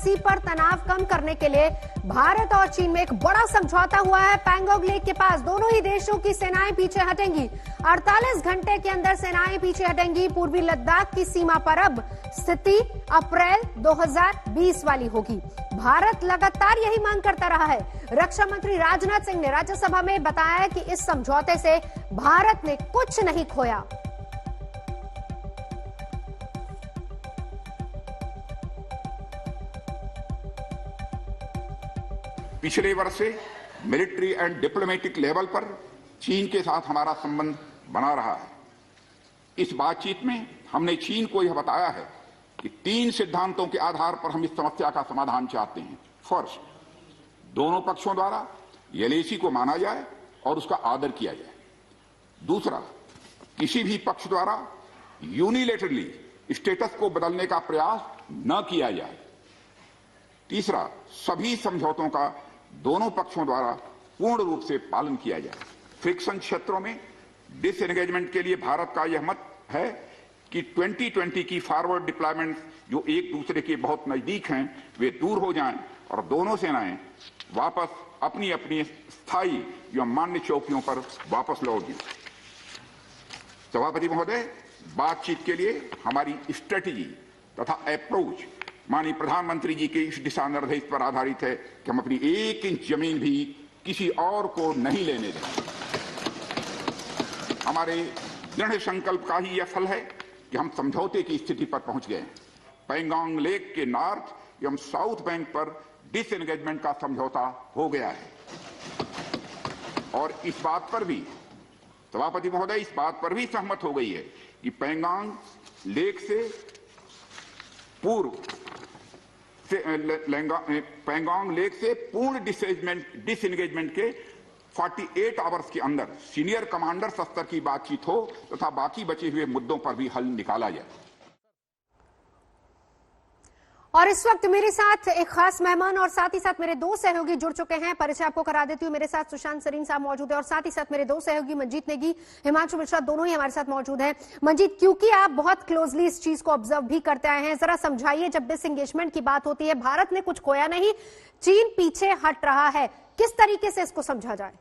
सी पर तनाव कम करने के लिए भारत और चीन में एक बड़ा समझौता हुआ है। पैंगोंग लेक के पास दोनों ही देशों की सेनाएं पीछे हटेंगी। 48 घंटे के अंदर सेनाएं पीछे हटेंगी। पूर्वी लद्दाख की सीमा पर अब स्थिति अप्रैल 2020 वाली होगी। भारत लगातार यही मांग करता रहा है। रक्षा मंत्री राजनाथ सिंह ने राज्यसभा में बताया है कि इस समझौते से भारत ने कुछ नहीं खोया। पिछले वर्ष से मिलिट्री एंड डिप्लोमेटिक लेवल पर चीन के साथ हमारा संबंध बना रहा है। इस बातचीत में हमने चीन को यह बताया है कि 3 सिद्धांतों के आधार पर हम इस समस्या का समाधान चाहते हैं। फर्स्ट, दोनों पक्षों द्वारा एलएसी को माना जाए और उसका आदर किया जाए। दूसरा, किसी भी पक्ष द्वारा यूनिलैटरली स्टेटस को बदलने का प्रयास न किया जाए। तीसरा, सभी समझौतों का दोनों पक्षों द्वारा पूर्ण रूप से पालन किया जाए। फ्रिक्शन क्षेत्रों में डिसएंगेजमेंट के लिए भारत का यह मत है कि 2020 की फॉरवर्ड डिप्लॉयमेंट जो एक दूसरे के बहुत नजदीक हैं वे दूर हो जाएं और दोनों सेनाएं वापस अपनी अपनी स्थायी या मान्य चौकियों पर वापस लौट जाएं। सभापति महोदय, बातचीत के लिए हमारी स्ट्रेटेजी तथा अप्रोच माननीय प्रधानमंत्री जी के इस दिशा निर्देश पर आधारित है कि हम अपनी 1 इंच जमीन भी किसी और को नहीं लेने दें। हमारे दृढ़ संकल्प का ही यह फल है कि हम समझौते की स्थिति पर पहुंच गए। पैंगोंग लेक के नॉर्थ एवं साउथ बैंक पर डिसएंगेजमेंट का समझौता हो गया है और इस बात पर भी सभापति महोदय इस बात पर भी सहमत हो गई है कि पैंगोंग लेक से पूर्व पैंगोंग लेक से पूर्ण डिसएंगेजमेंट के 48 आवर्स के अंदर सीनियर कमांडर स्तर की बातचीत हो तथा बाकी बचे हुए मुद्दों पर भी हल निकाला जाए। और इस वक्त मेरे साथ एक खास मेहमान और साथ ही साथ मेरे 2 सहयोगी जुड़ चुके हैं। परिचय आपको करा देती हूँ। मेरे साथ सुशांत सरीन साहब मौजूद है और साथ ही साथ मेरे 2 सहयोगी मंजीत नेगी, हिमांशु मिश्रा दोनों ही हमारे साथ मौजूद हैं। मंजीत, क्योंकि आप बहुत क्लोजली इस चीज को ऑब्जर्व भी करते आए हैं, जरा समझाइए, जब डिसएंगेजमेंट की बात होती है भारत ने कुछ खोया नहीं, चीन पीछे हट रहा है, किस तरीके से इसको समझा जाए?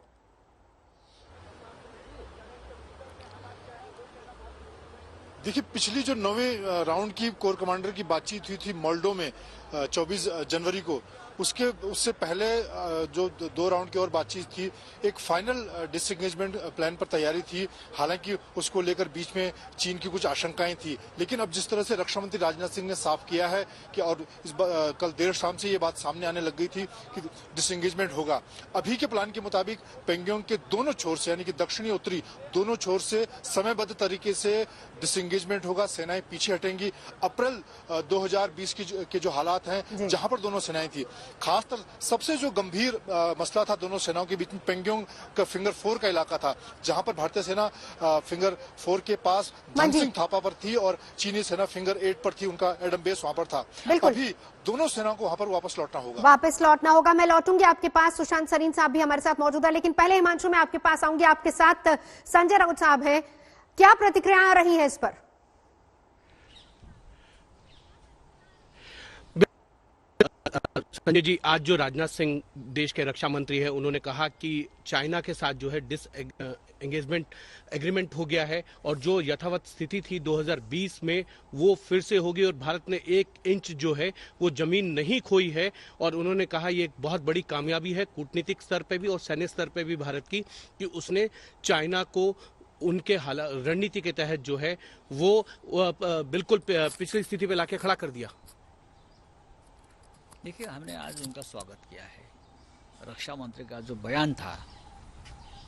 देखिए, पिछली जो 9वें राउंड की कोर कमांडर की बातचीत हुई थी मोल्डो में 24 जनवरी को, उससे पहले जो 2 राउंड की और बातचीत थी, एक फाइनल डिसएंगेजमेंट प्लान पर तैयारी थी। हालांकि उसको लेकर बीच में चीन की कुछ आशंकाएं थी, लेकिन अब जिस तरह से रक्षा मंत्री राजनाथ सिंह ने साफ किया है कि और कल देर शाम से ये बात सामने आने लग गई थी कि डिसएंगेजमेंट होगा। अभी के प्लान के मुताबिक पैंगोंग के दोनों छोर से, यानी कि दक्षिणी उत्तरी दोनों छोर से समयबद्ध तरीके से डिसएंगेजमेंट होगा। सेनाएं पीछे हटेंगी। अप्रैल 2020 के जो हालात हैं, जहां पर दोनों सेनाएं थी, खासकर सबसे जो गंभीर मसला था दोनों सेनाओं के बीच में पैंगोंग का फिंगर 4 का इलाका था, जहां पर भारतीय सेना फिंगर 4 के पास धनसिंग थापा पर थी और चीनी सेना फिंगर 8 पर थी, उनका एडम बेस वहां पर था। अभी दोनों सेनाओं को वहां पर वापस लौटना होगा। मैं लौटूंगी आपके पास। सुशांत सरीन साहब भी हमारे साथ मौजूद है, लेकिन पहले हिमांशु मैं आपके पास आऊंगी। आपके साथ संजय राउत साहब है, क्या प्रतिक्रिया आ रही है इस पर? संजय जी, आज जो राजनाथ सिंह देश के रक्षा मंत्री हैं, उन्होंने कहा कि चाइना के साथ जो है डिसएंगेजमेंट एग्रीमेंट हो गया है और जो यथावत स्थिति थी 2020 में वो फिर से होगी और भारत ने 1 इंच जो है वो जमीन नहीं खोई है। और उन्होंने कहा ये एक बहुत बड़ी कामयाबी है कूटनीतिक स्तर पे भी और सैन्य स्तर पे भी भारत की, कि उसने चाइना को उनके रणनीति के तहत जो है वो बिल्कुल पिछली स्थिति पे लाके खड़ा कर दिया। देखिए, हमने आज उनका स्वागत किया है। रक्षा मंत्री का जो बयान था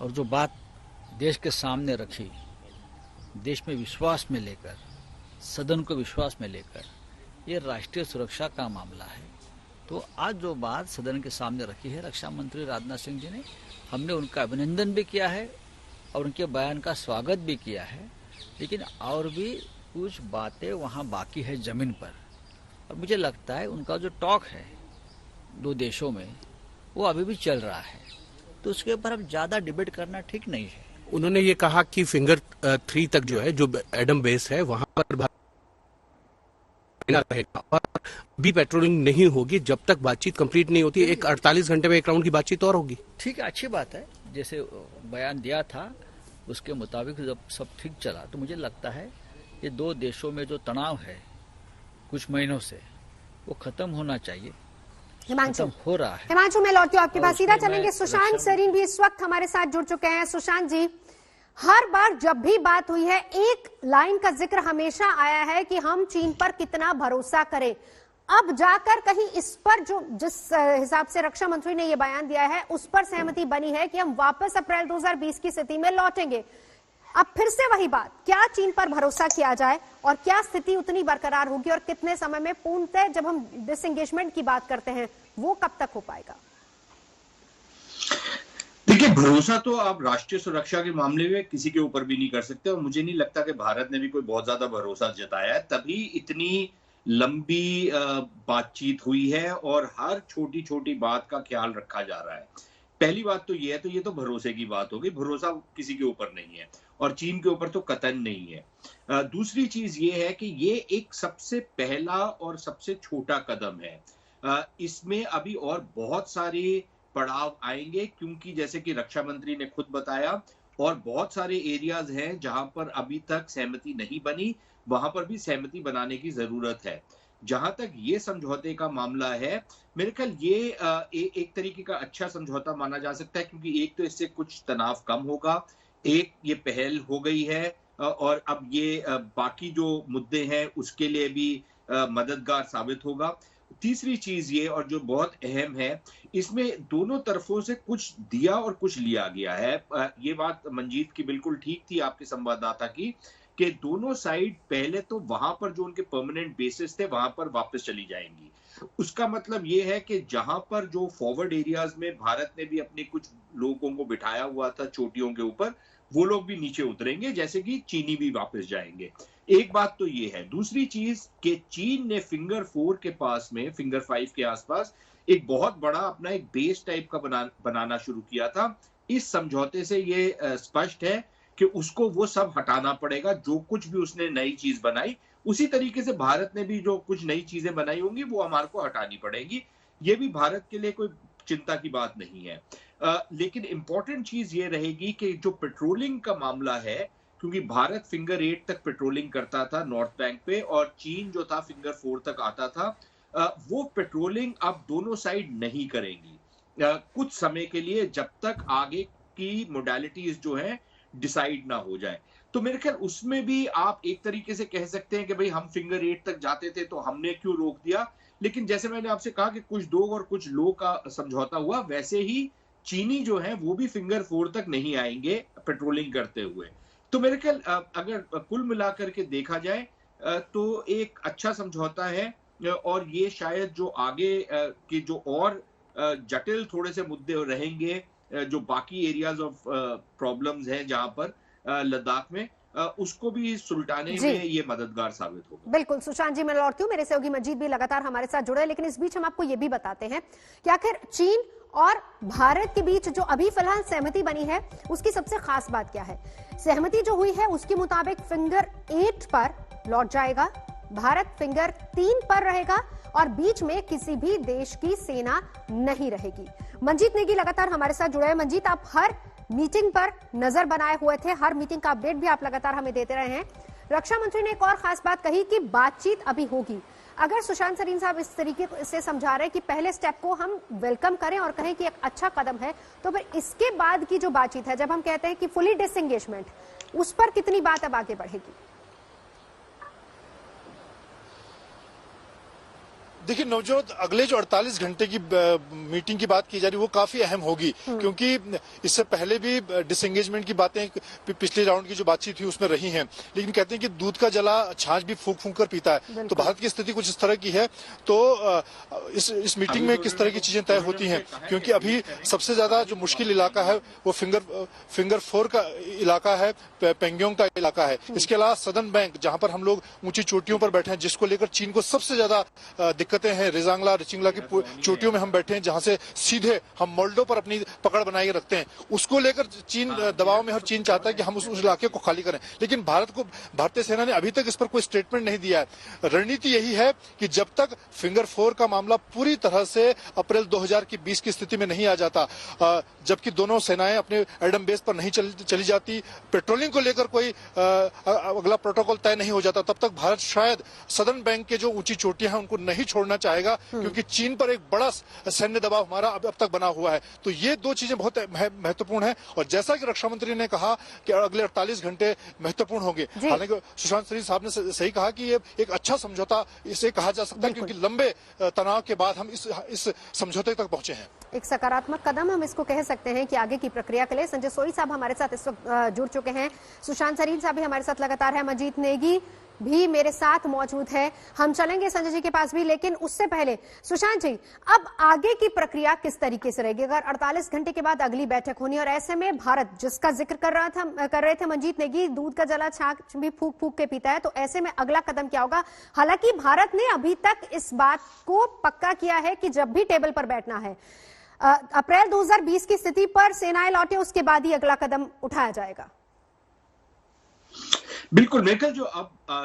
और जो बात देश के सामने रखी, देश में विश्वास में लेकर, सदन को विश्वास में लेकर, ये राष्ट्रीय सुरक्षा का मामला है। तो आज जो बात सदन के सामने रखी है रक्षा मंत्री राजनाथ सिंह जी ने, हमने उनका अभिनंदन भी किया है और उनके बयान का स्वागत भी किया है। लेकिन और भी कुछ बातें वहाँ बाकी है जमीन पर, और मुझे लगता है उनका जो टॉक है 2 देशों में वो अभी भी चल रहा है, तो उसके ऊपर अब ज्यादा डिबेट करना ठीक नहीं है। उन्होंने ये कहा कि फिंगर 3 तक जो है, जो एडम बेस है, वहां पर चाइना रहेगा और भी पेट्रोलिंग नहीं होगी जब तक बातचीत कंप्लीट नहीं होती। एक 48 घंटे में एक राउंड की बातचीत और होगी। ठीक है, अच्छी बात है। जैसे बयान दिया था उसके मुताबिक जब सब ठीक चला तो मुझे लगता है ये दो देशों में जो तनाव है कुछ महीनों से वो खत्म होना चाहिए। हिमांशु हो रहा है। हिमांशु, मैं लौटती हूँ आपके पास, सीधा चलेंगे। सुशांत रक्षा सरीन भी इस वक्त हमारे साथ जुड़ चुके हैं। सुशांत जी, हर बार जब भी बात हुई है एक लाइन का जिक्र हमेशा आया है कि हम चीन पर कितना भरोसा करें। अब जाकर कहीं इस पर जो जिस हिसाब से रक्षा मंत्री ने यह बयान दिया है उस पर सहमति बनी है कि हम वापस अप्रैल 2020 की स्थिति में लौटेंगे। अब फिर से वही बात, क्या चीन पर भरोसा किया जाए और क्या स्थिति उतनी बरकरार होगी और कितने समय में पूर्णतः जब हम डिसएंगेजमेंट की बात करते हैं वो कब तक हो पाएगा? देखिए, भरोसा तो आप राष्ट्रीय सुरक्षा के मामले में किसी के ऊपर भी नहीं कर सकते और मुझे नहीं लगता कि भारत ने भी कोई बहुत ज्यादा भरोसा जताया है, तभी इतनी लंबी बातचीत हुई है और हर छोटी छोटी बात का ख्याल रखा जा रहा है। पहली बात तो ये तो भरोसे की बात होगी। भरोसा किसी के ऊपर नहीं है और चीन के ऊपर तो कतई नहीं है। दूसरी चीज ये है कि ये एक सबसे पहला और सबसे छोटा कदम है। इसमें अभी और बहुत सारे पड़ाव आएंगे क्योंकि जैसे कि रक्षा मंत्री ने खुद बताया और बहुत सारे एरियाज हैं जहां पर अभी तक सहमति नहीं बनी, वहां पर भी सहमति बनाने की जरूरत है। जहां तक ये समझौते का मामला है, मेरे ख्याल ये एक तरीके का अच्छा समझौता माना जा सकता है क्योंकि एक तो इससे कुछ तनाव कम होगा, एक ये पहल हो गई है और अब ये बाकी जो मुद्दे हैं उसके लिए भी मददगार साबित होगा। तीसरी चीज ये और जो बहुत अहम है, इसमें दोनों तरफों से कुछ दिया और कुछ लिया गया है। ये बात मंजीत की बिल्कुल ठीक थी, आपके संवाददाता की, कि दोनों साइड पहले तो वहां पर जो उनके परमानेंट बेसिस थे वहां पर वापस चली जाएंगी। उसका मतलब ये है कि जहां पर जो फॉरवर्ड एरियाज में भारत ने भी अपने कुछ लोगों को बिठाया हुआ था चोटियों के ऊपर, वो लोग भी नीचे उतरेंगे, जैसे कि चीनी भी वापस जाएंगे। एक बात तो ये है। दूसरी चीज कि चीन ने फिंगर 4 के पास में, फिंगर 5 के आसपास एक बहुत बड़ा अपना एक बेस टाइप का बनाना शुरू किया था। इस समझौते से ये स्पष्ट है कि उसको वो सब हटाना पड़ेगा। जो कुछ भी उसने नई चीज बनाई, उसी तरीके से भारत ने भी जो कुछ नई चीजें बनाई होंगी वो हमारे को हटानी पड़ेगी। ये भी भारत के लिए कोई चिंता की बात नहीं है। लेकिन इंपॉर्टेंट चीज ये रहेगी कि जो पेट्रोलिंग का मामला है, क्योंकि भारत फिंगर 8 तक पेट्रोलिंग करता था नॉर्थ बैंक पे और चीन जो था फिंगर 4 तक आता था, वो पेट्रोलिंग अब दोनों साइड नहीं करेंगी कुछ समय के लिए, जब तक आगे की मोडालिटीज जो है डिसाइड ना हो जाए। तो मेरे ख्याल उसमें भी आप एक तरीके से कह सकते हैं कि भाई हम फिंगर 8 तक जाते थे तो हमने क्यों रोक दिया। लेकिन जैसे मैंने आपसे कहा कि कुछ दो और कुछ लो का समझौता हुआ, वैसे ही चीनी जो है वो भी फिंगर 4 तक नहीं आएंगे पेट्रोलिंग करते हुए। तो मेरे ख्याल अगर कुल मिलाकर के देखा जाए तो एक अच्छा समझौता है और ये शायद जो आगे के जो और जटिल थोड़े से मुद्दे रहेंगे, जो बाकी एरियाज ऑफ प्रॉब्लम्स हैं जहां पर लद्दाख में, उसको भी सुलटाने में ये मददगार साबित होगा। बिल्कुल सुशांत जी, मैं लौटती हूँ। मेरे सहयोगी मंजीत भी लगातार हमारे साथ जुड़े, लेकिन इस बीच हम आपको ये भी बताते हैं कि आखिर चीन और भारत के बीच जो अभी फिलहाल सहमति बनी है उसकी सबसे खास बात क्या है। सहमति जो हुई है उसके मुताबिक फिंगर 8 पर लौट जाएगा, भारत फिंगर 3 पर रहेगा और बीच में किसी भी देश की सेना नहीं रहेगी। मंजीत नेगी लगातार हमारे साथ जुड़े हैं। मंजीत, आप हर मीटिंग पर नजर बनाए हुए थे, हर मीटिंग का अपडेट भी आप लगातार हमें देते रहे हैं। रक्षा मंत्री ने एक और खास बात कही कि बातचीत अभी होगी। अगर सुशांत सरीन साहब इस तरीके से समझा रहे हैं कि पहले स्टेप को हम वेलकम करें और कहें कि एक अच्छा कदम है, तो फिर इसके बाद की जो बातचीत है, जब हम कहते हैं कि फुली डिसएंगेजमेंट, उस पर कितनी बात अब आगे बढ़ेगी? देखिए नवजोत, अगले जो 48 घंटे की मीटिंग की बात की जा रही है वो काफी अहम होगी, क्योंकि इससे पहले भी डिसएंगेजमेंट की बातें पिछले राउंड की जो बातचीत हुई उसमें रही हैं, लेकिन कहते हैं कि दूध का जला छाछ भी फूंक फूंक कर पीता है। तो भारत की स्थिति कुछ इस तरह की है। तो इस मीटिंग में किस तरह की चीजें तय होती हैं, क्योंकि अभी सबसे ज्यादा जो मुश्किल इलाका है वो फिंगर 4 का इलाका है, पेंगोंग का इलाका है। इसके अलावा सदर्न बैंक, जहां पर हम लोग ऊंची चोटियों पर बैठे हैं, जिसको लेकर चीन को सबसे ज्यादा दिक्कत दिक्कतें हैं, रेजांगला रिचिंगला की चोटियों में हम बैठे हैं, जहां से सीधे हम मोल्डो पर अपनी पकड़ बनाए रखते हैं, उसको लेकर चीन दबाव में, हर चीन चाहता है कि हम उस इलाके को खाली करें। लेकिन भारतीय सेना ने अभी तक इस पर कोई स्टेटमेंट नहीं दिया है। रणनीति यही है कि जब तक फिंगर 4 का मामला पूरी तरह से अप्रैल 2020 की स्थिति में नहीं आ जाता, जबकि दोनों सेनाएं अपने एडम बेस पर नहीं चली जाती, पेट्रोलिंग को लेकर कोई अगला प्रोटोकॉल तय नहीं हो जाता, तब तक भारत शायद सदर्न बैंक के जो ऊंची चोटियां हैं उनको नहीं छोड़ना चाहेगा, क्योंकि चीन पर एक बड़ा सैन्य दबाव हमारा अब तक बना हुआ है। तो ये दो चीजें बहुत महत्वपूर्ण है। और जैसा कि रक्षा मंत्री ने कहा कि अगले 48 घंटे महत्वपूर्ण होंगे, हालांकि सुशांत सिंह साहब ने सही कहा कि ये एक अच्छा समझौता इसे कहा जा सकता है, क्योंकि लंबे तनाव के बाद हम इस समझौते तक पहुंचे हैं। एक सकारात्मक कदम हम इसको कह सकते हैं कि आगे की प्रक्रिया के लिए। संजय सोई साहब हमारे साथ इस वक्त जुड़ चुके हैं, सुशांत सरीन साहब भी हमारे साथ लगातार है, मंजीत नेगी भी मेरे साथ मौजूद है। हम चलेंगे संजय जी के पास भी, लेकिन उससे पहले सुशांत जी, अब आगे की प्रक्रिया किस तरीके से रहेगी? अगर 48 घंटे के बाद अगली बैठक होनी, और ऐसे में भारत जिसका जिक्र कर रहे थे मंजीत नेगी, दूध का जला छाछ भी फूक फूक के पीता है, तो ऐसे में अगला कदम क्या होगा? हालांकि भारत ने अभी तक इस बात को पक्का किया है कि जब भी टेबल पर बैठना है, अप्रैल 2020 की स्थिति पर सेनाएं लौटे उसके बाद ही अगला कदम उठाया जाएगा। बिल्कुल, मेरे ख्याल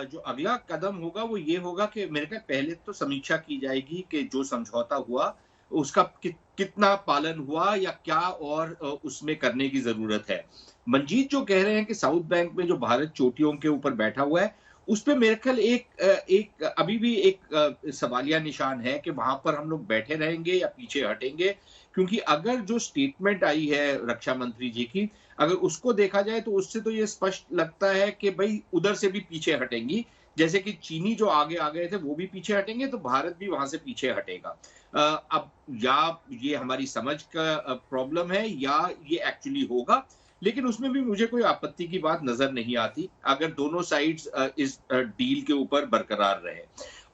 जो अगला कदम होगा वो ये होगा कि मेरे ख्याल पहले तो समीक्षा की जाएगी कि जो समझौता हुआ उसका कितना पालन हुआ या क्या और उसमें करने की जरूरत है। मंजीत जो कह रहे हैं कि साउथ बैंक में जो भारत चोटियों के ऊपर बैठा हुआ है, उस पे मेरे ख्याल एक अभी भी एक सवालिया निशान है कि वहां पर हम लोग बैठे रहेंगे या पीछे हटेंगे, क्योंकि अगर जो स्टेटमेंट आई है रक्षा मंत्री जी की, अगर उसको देखा जाए तो उससे तो ये स्पष्ट लगता है कि भाई उधर से भी पीछे हटेंगी, जैसे कि चीनी जो आगे आ गए थे वो भी पीछे हटेंगे, तो भारत भी वहां से पीछे हटेगा। अब या ये हमारी समझ का प्रॉब्लम है या ये एक्चुअली होगा, लेकिन उसमें भी मुझे कोई आपत्ति की बात नजर नहीं आती अगर दोनों साइड्स इस डील के ऊपर बरकरार रहे।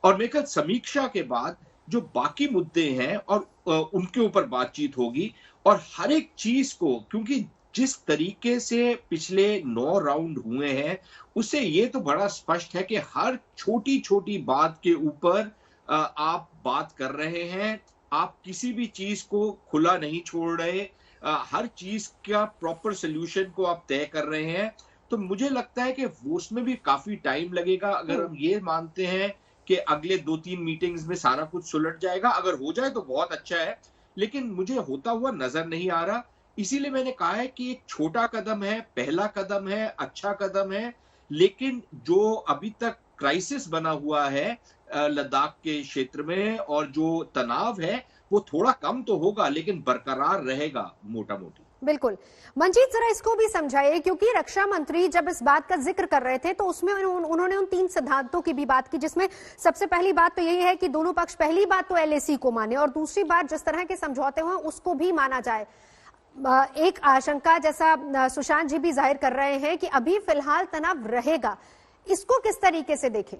और मेरे ख्याल समीक्षा के बाद जो बाकी मुद्दे हैं और उनके ऊपर बातचीत होगी, और हर एक चीज को, क्योंकि जिस तरीके से पिछले 9 राउंड हुए हैं उससे ये तो बड़ा स्पष्ट है कि हर छोटी छोटी बात के ऊपर आप बात कर रहे हैं, आप किसी भी चीज को खुला नहीं छोड़ रहे, हर चीज का प्रॉपर सोल्यूशन को आप तय कर रहे हैं। तो मुझे लगता है कि वो उसमें भी काफी टाइम लगेगा। अगर हम ये मानते हैं कि अगले 2-3 मीटिंग्स में सारा कुछ सुलझ जाएगा, अगर हो जाए तो बहुत अच्छा है, लेकिन मुझे होता हुआ नजर नहीं आ रहा। इसीलिए मैंने कहा है कि एक छोटा कदम है, पहला कदम है, अच्छा कदम है, लेकिन जो अभी तक क्राइसिस बना हुआ है लद्दाख के क्षेत्र में और जो तनाव है वो थोड़ा कम तो होगा, लेकिन बरकरार रहेगा मोटा मोटी। बिल्कुल। मंजीत, जरा इसको भी समझाइए, क्योंकि रक्षा मंत्री जब इस बात का जिक्र कर रहे थे तो उसमें उन्होंने उन 3 सिद्धांतों की भी बात की, जिसमें सबसे पहली बात तो यही है कि दोनों पक्ष पहली बात तो LAC को माने, और दूसरी बात जिस तरह के समझौते हुए उसको भी माना जाए। एक आशंका, जैसा सुशांत जी भी जाहिर कर रहे हैं, कि अभी फिलहाल तनाव रहेगा, इसको किस तरीके से देखें?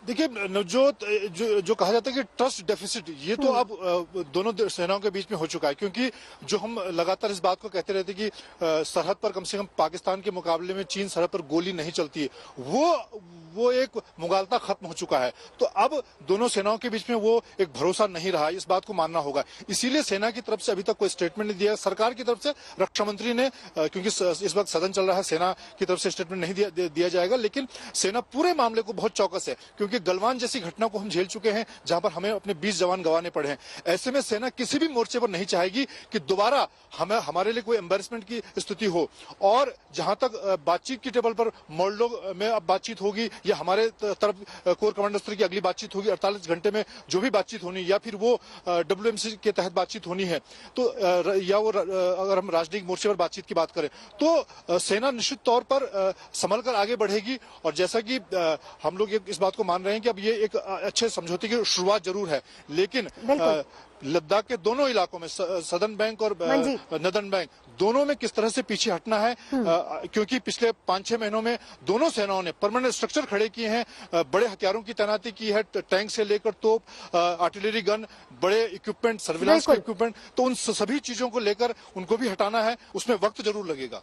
देखिए, जो कहा जाता है कि ट्रस्ट डेफिसिट, ये तो अब दोनों सेनाओं के बीच में हो चुका है, क्योंकि जो हम लगातार इस बात को कहते रहते कि सरहद पर कम से कम पाकिस्तान के मुकाबले में चीन सरहद पर गोली नहीं चलती है, वो एक मुगालता खत्म हो चुका है। तो अब दोनों सेनाओं के बीच में वो एक भरोसा नहीं रहा, इस बात को मानना होगा। इसीलिए सेना की तरफ से अभी तक कोई स्टेटमेंट नहीं दिया। सरकार की तरफ से रक्षा मंत्री ने, क्योंकि इस वक्त सदन चल रहा है, सेना की तरफ से स्टेटमेंट नहीं दिया जाएगा, लेकिन सेना पूरे मामले को बहुत चौकस है, क्योंकि गलवान जैसी घटना को हम झेल चुके हैं, जहां पर हमें अपने 20 जवान गंवाने पड़े हैं। ऐसे में सेना किसी भी मोर्चे पर नहीं चाहेगी कि दोबारा हमारे लिए कोई एम्बैरेसमेंट की स्थिति हो। और जहां तक बातचीत की टेबल पर मोल्डो में अब बातचीत होगी या हमारे तरफ कोर कमांडर स्तर की अगली बातचीत होगी, 48 घंटे में जो भी बातचीत होनी, या फिर वो WMC के तहत बातचीत होनी है, तो या वो अगर हम राजनीतिक मोर्चे पर बातचीत की बात करें, तो सेना निश्चित तौर पर संभल कर आगे बढ़ेगी। और जैसा कि हम लोग इस बात को मान रहे हैं कि अब ये एक अच्छे समझौते की शुरुआत जरूर है, लेकिन लद्दाख के दोनों इलाकों में, सदर्न बैंक और नदर्न बैंक, दोनों में किस तरह से पीछे हटना है, क्योंकि पिछले 5-6 महीनों में दोनों सेनाओं ने परमानेंट स्ट्रक्चर खड़े किए हैं, बड़े हथियारों की तैनाती की है, टैंक से लेकर तोप, आर्टिलरी गन, बड़े इक्विपमेंट, सर्विलांस के इक्विपमेंट, तो उन सभी चीजों को लेकर उनको भी हटाना है, उसमें वक्त जरूर लगेगा।